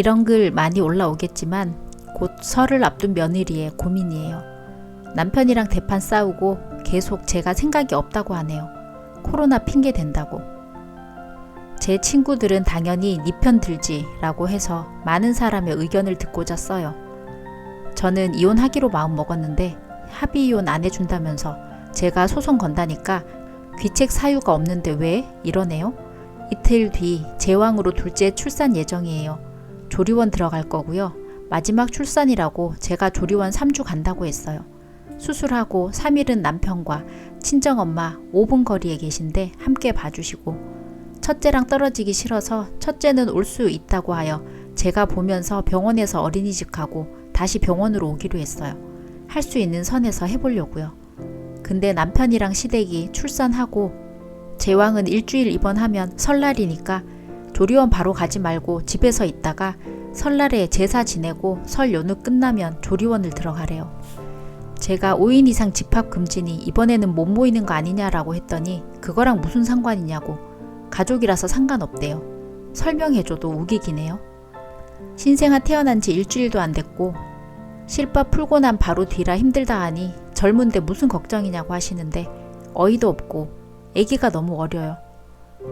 이런 글 많이 올라오겠지만 곧 설을 앞둔 며느리의 고민이에요. 남편이랑 대판 싸우고 계속 제가 생각이 없다고 하네요. 코로나 핑계 댄다고. 제 친구들은 당연히 네 편 들지 라고 해서 많은 사람의 의견을 듣고자 써요. 저는 이혼하기로 마음 먹었는데 합의 이혼 안 해준다면서 제가 소송 건다니까 귀책 사유가 없는데 왜? 이러네요. 이틀 뒤 제왕으로 둘째 출산 예정이에요. 조리원 들어갈 거고요. 마지막 출산이라고 제가 조리원 3주 간다고 했어요. 수술하고 3일은 남편과 친정엄마 5분 거리에 계신데 함께 봐주시고, 첫째랑 떨어지기 싫어서 첫째는 올 수 있다고 하여 제가 보면서 병원에서 어린이집 가고 다시 병원으로 오기로 했어요. 할 수 있는 선에서 해보려고요. 근데 남편이랑 시댁이 출산하고 제왕은 일주일 입원하면 설날이니까 조리원 바로 가지 말고 집에서 있다가 설날에 제사 지내고 설 연휴 끝나면 조리원을 들어가래요. 제가 5인 이상 집합 금지니 이번에는 못 모이는 거 아니냐라고 했더니 그거랑 무슨 상관이냐고, 가족이라서 상관없대요. 설명해줘도 우기기네요. 신생아 태어난 지 일주일도 안 됐고 실밥 풀고 난 바로 뒤라 힘들다 하니 젊은데 무슨 걱정이냐고 하시는데 어이도 없고 아기가 너무 어려요.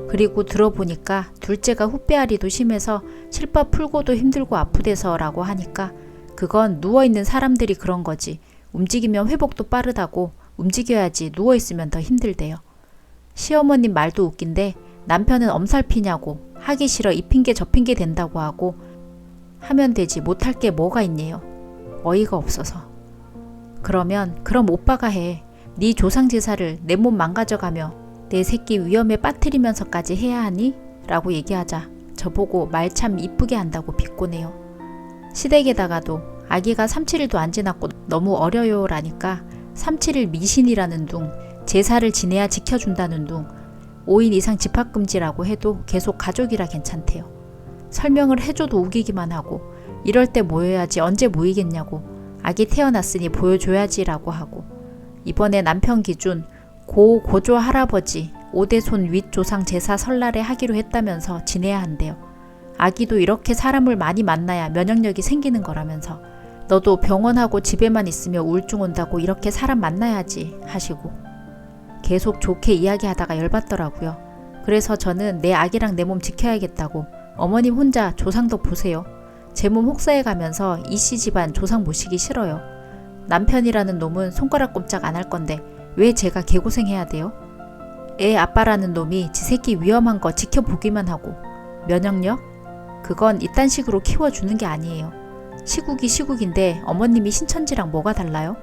그리고 들어보니까 둘째가 후배아리도 심해서 실밥 풀고도 힘들고 아프대서 라고 하니까 그건 누워있는 사람들이 그런 거지, 움직이면 회복도 빠르다고 움직여야지 누워있으면 더 힘들대요. 시어머님 말도 웃긴데 남편은 엄살피냐고 하기 싫어 이 핑계 저 핑계 된다고 하고 하면 되지 못할 게 뭐가 있네요. 어이가 없어서. 그럼 오빠가 해. 네 조상제사를 내 몸 망가져가며 내 새끼 위험에 빠뜨리면서까지 해야 하니? 라고 얘기하자 저보고 말 참 이쁘게 한다고 비꼬네요. 시댁에다가도 아기가 3-7일도 안 지났고 너무 어려요 라니까 3-7일 미신이라는 둥, 제사를 지내야 지켜준다는 둥, 5인 이상 집합금지라고 해도 계속 가족이라 괜찮대요. 설명을 해줘도 우기기만 하고 이럴 때 모여야지 언제 모이겠냐고, 아기 태어났으니 보여줘야지 라고 하고, 이번에 남편 기준 고조 할아버지 5대손 윗조상 제사 설날에 하기로 했다면서 지내야 한대요. 아기도 이렇게 사람을 많이 만나야 면역력이 생기는 거라면서 너도 병원하고 집에만 있으면 우울증 온다고 이렇게 사람 만나야지 하시고 계속 좋게 이야기하다가 열받더라고요. 그래서 저는 내 아기랑 내 몸 지켜야겠다고 어머님 혼자 조상도 보세요. 제 몸 혹사해 가면서 이씨 집안 조상 모시기 싫어요. 남편이라는 놈은 손가락 꼼짝 안 할 건데 왜 제가 개고생해야 돼요? 애 아빠라는 놈이 지 새끼 위험한 거 지켜보기만 하고 면역력? 그건 이딴 식으로 키워주는 게 아니에요. 시국이 시국인데 어머님이 신천지랑 뭐가 달라요?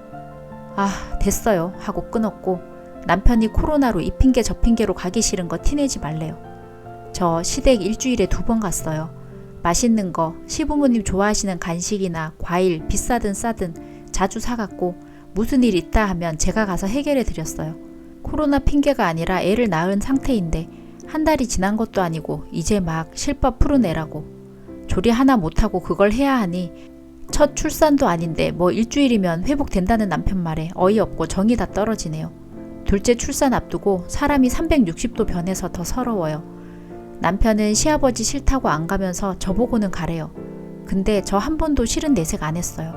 아 됐어요 하고 끊었고, 남편이 코로나로 이 핑계 저 핑계로 가기 싫은 거 티내지 말래요. 저 시댁 일주일에 2번 갔어요. 맛있는 거, 시부모님 좋아하시는 간식이나 과일 비싸든 싸든 자주 사갖고 무슨 일 있다 하면 제가 가서 해결해 드렸어요. 코로나 핑계가 아니라 애를 낳은 상태인데 한 달이 지난 것도 아니고 이제 막 실밥 풀어내라고. 조리 하나 못하고 그걸 해야 하니 첫 출산도 아닌데 뭐 일주일이면 회복된다는 남편 말에 어이없고 정이 다 떨어지네요. 둘째 출산 앞두고 사람이 360도 변해서 더 서러워요. 남편은 시아버지 싫다고 안 가면서 저보고는 가래요. 근데 저 한 번도 싫은 내색 안 했어요.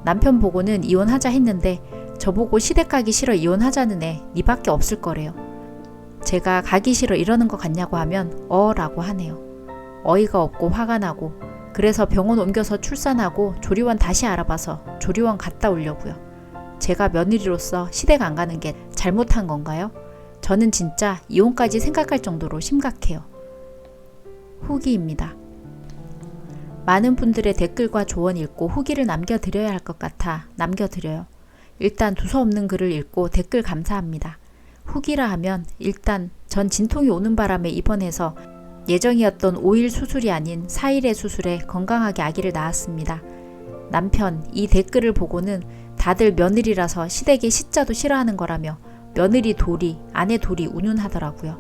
남편 보고는 이혼하자 했는데 저보고 시댁 가기 싫어 이혼하자는 애 니밖에 없을 거래요. 제가 가기 싫어 이러는 거 같냐고 하면 라고 하네요. 어이가 없고 화가 나고, 그래서 병원 옮겨서 출산하고 조리원 다시 알아봐서 조리원 갔다 오려고요. 제가 며느리로서 시댁 안 가는 게 잘못한 건가요? 저는 진짜 이혼까지 생각할 정도로 심각해요. 후기입니다. 많은 분들의 댓글과 조언 읽고 후기를 남겨드려야 할 것 같아 남겨드려요. 일단 두서없는 글을 읽고 댓글 감사합니다. 후기라 하면 일단 전 진통이 오는 바람에 입원해서 예정이었던 5일 수술이 아닌 4일의 수술에 건강하게 아기를 낳았습니다. 남편 이 댓글을 보고는 다들 며느리라서 시댁의 시자도 싫어하는 거라며 며느리 도리, 아내 도리 운운하더라고요.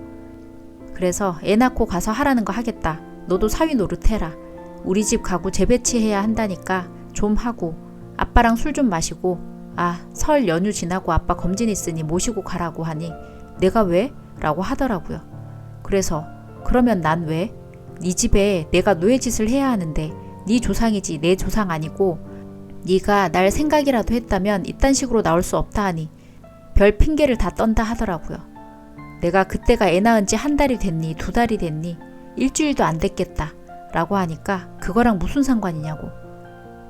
그래서 애 낳고 가서 하라는 거 하겠다. 너도 사위 노릇해라. 우리 집 가구 재배치해야 한다니까 좀 하고, 아빠랑 술 좀 마시고, 설 연휴 지나고 아빠 검진 있으니 모시고 가라고 하니 내가 왜? 라고 하더라고요. 그래서 그러면 난 왜? 네 집에 내가 노예짓을 해야 하는데 네 조상이지 내 조상 아니고 네가 날 생각이라도 했다면 이딴 식으로 나올 수 없다 하니 별 핑계를 다 떤다 하더라고요. 내가 그때가 애 낳은 지 한 달이 됐니 2달이 됐니 일주일도 안 됐겠다 라고 하니까 그거랑 무슨 상관이냐고.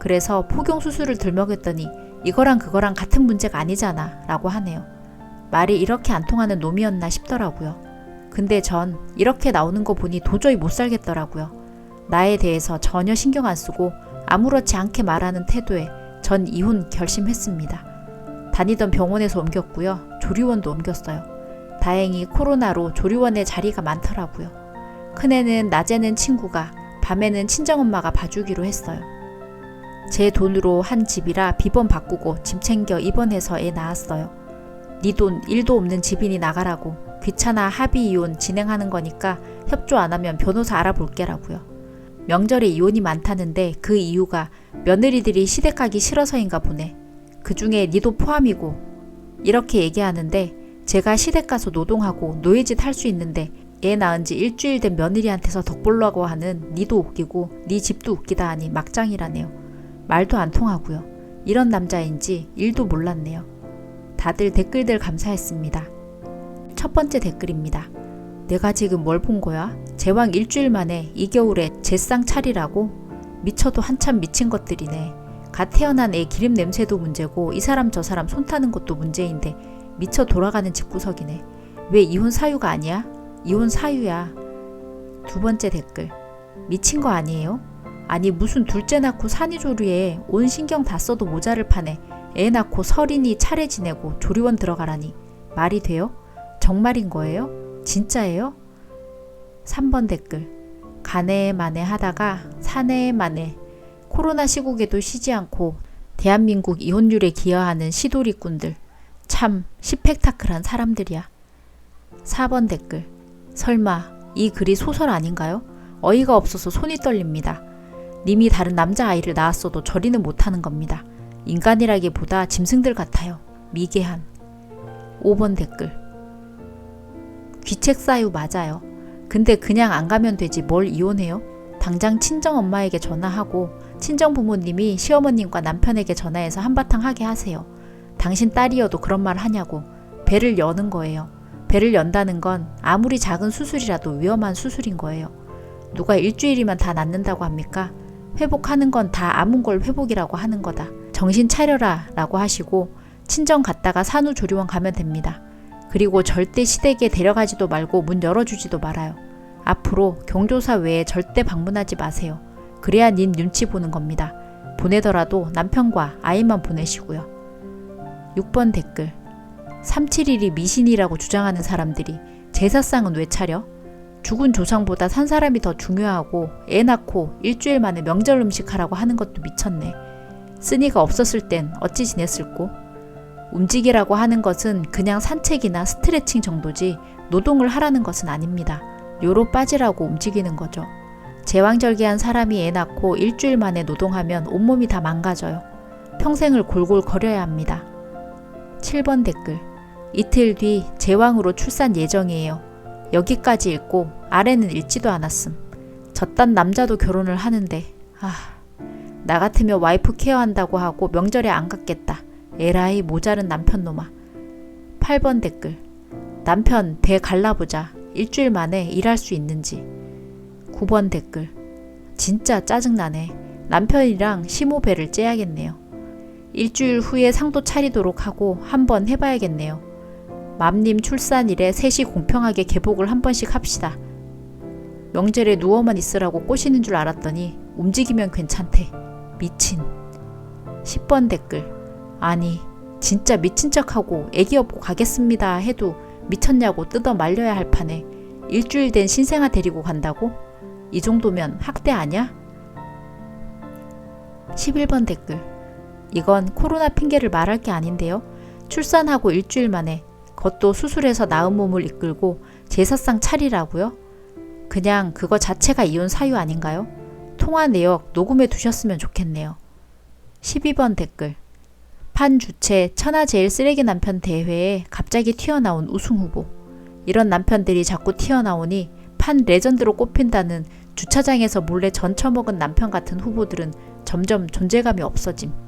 그래서 포경 수술을 들먹였더니 이거랑 그거랑 같은 문제가 아니잖아 라고 하네요. 말이 이렇게 안 통하는 놈이었나 싶더라고요. 근데 전 이렇게 나오는 거 보니 도저히 못 살겠더라고요. 나에 대해서 전혀 신경 안 쓰고 아무렇지 않게 말하는 태도에 전 이혼 결심했습니다. 다니던 병원에서 옮겼고요. 조리원도 옮겼어요. 다행히 코로나로 조리원에 자리가 많더라고요. 큰애는 낮에는 친구가, 밤에는 친정엄마가 봐주기로 했어요. 제 돈으로 한 집이라 비번 바꾸고 짐 챙겨 입원해서 애 낳았어요. 네 돈 1도 없는 집이니 나가라고. 귀찮아 합의 이혼 진행하는 거니까 협조 안 하면 변호사 알아볼게라고요. 명절에 이혼이 많다는데 그 이유가 며느리들이 시댁 가기 싫어서인가 보네. 그중에 니도 포함이고. 이렇게 얘기하는데 제가 시댁 가서 노동하고 노예짓 할 수 있는데 애 낳은 지 일주일 된 며느리한테서 덕보려고 하는 니도 웃기고 니 집도 웃기다 하니 막장이라네요. 말도 안 통하고요. 이런 남자인지 일도 몰랐네요. 다들 댓글들 감사했습니다. 첫 번째 댓글입니다. 내가 지금 뭘 본 거야? 제왕 일주일 만에 이 겨울에 제상 차리라고? 미쳐도 한참 미친 것들이네. 갓 태어난 애 기름 냄새도 문제고 이 사람 저 사람 손 타는 것도 문제인데 미쳐 돌아가는 집구석이네. 왜 이혼 사유가 아니야? 이혼 사유야. 두 번째 댓글. 미친 거 아니에요? 아니 무슨 둘째 낳고 산후조리에 온 신경 다 써도 모자를 파네. 애 낳고 설이니 차례 지내고 조리원 들어가라니. 말이 돼요? 정말인 거예요? 진짜예요? 3번 댓글. 가네 마네 하다가 사네 마네. 코로나 시국에도 쉬지 않고 대한민국 이혼율에 기여하는 시도리꾼들. 참 시펙타클한 사람들이야. 4번 댓글. 설마 이 글이 소설 아닌가요? 어이가 없어서 손이 떨립니다. 님이 다른 남자아이를 낳았어도 저리는 못하는 겁니다. 인간이라기보다 짐승들 같아요. 미개한. 5번 댓글. 귀책 사유 맞아요. 근데 그냥 안 가면 되지 뭘 이혼해요? 당장 친정엄마에게 전화하고 친정부모님이 시어머님과 남편에게 전화해서 한바탕 하게 하세요. 당신 딸이어도 그런 말 하냐고. 배를 여는 거예요. 배를 연다는 건 아무리 작은 수술이라도 위험한 수술인 거예요. 누가 일주일이면 다 낫는다고 합니까? 회복하는 건 다 아문 걸 회복이라고 하는 거다. 정신 차려라 라고 하시고 친정 갔다가 산후조리원 가면 됩니다. 그리고 절대 시댁에 데려가지도 말고 문 열어주지도 말아요. 앞으로 경조사 외에 절대 방문하지 마세요. 그래야 닌 눈치 보는 겁니다. 보내더라도 남편과 아이만 보내시고요. 6번 댓글. 371이 미신이라고 주장하는 사람들이 제사상은 왜 차려? 죽은 조상보다 산 사람이 더 중요하고 애 낳고 일주일 만에 명절 음식 하라고 하는 것도 미쳤네. 쓰니가 없었을 땐 어찌 지냈을꼬? 움직이라고 하는 것은 그냥 산책이나 스트레칭 정도지 노동을 하라는 것은 아닙니다. 요로 빠지라고 움직이는 거죠. 제왕절개한 사람이 애 낳고 일주일 만에 노동하면 온몸이 다 망가져요. 평생을 골골거려야 합니다. 7번 댓글. 이틀 뒤 제왕으로 출산 예정이에요. 여기까지 읽고 아래는 읽지도 않았음. 저딴 남자도 결혼을 하는데 나 같으면 와이프 케어한다고 하고 명절에 안 갔겠다. 에라이 모자른 남편놈아. 8번 댓글. 남편 배 갈라보자. 일주일 만에 일할 수 있는지. 9번 댓글. 진짜 짜증나네. 남편이랑 심호배를 째야겠네요. 일주일 후에 상도 차리도록 하고 한번 해봐야겠네요. 맘님 출산일에 셋이 공평하게 개복을 한 번씩 합시다. 명절에 누워만 있으라고 꼬시는 줄 알았더니 움직이면 괜찮대. 미친. 10번 댓글. 아니 진짜 미친 척하고 애기 업고 가겠습니다 해도 미쳤냐고 뜯어 말려야 할 판에 일주일 된 신생아 데리고 간다고? 이 정도면 학대 아냐? 11번 댓글. 이건 코로나 핑계를 말할 게 아닌데요. 출산하고 일주일 만에 그것도 수술해서 낳은 몸을 이끌고 제사상 차리라고요? 그냥 그거 자체가 이혼 사유 아닌가요? 통화 내역 녹음해 두셨으면 좋겠네요. 12번 댓글. 판 주최 천하제일 쓰레기 남편 대회에 갑자기 튀어나온 우승 후보. 이런 남편들이 자꾸 튀어나오니 판 레전드로 꼽힌다는 주차장에서 몰래 전 처먹은 남편 같은 후보들은 점점 존재감이 없어짐.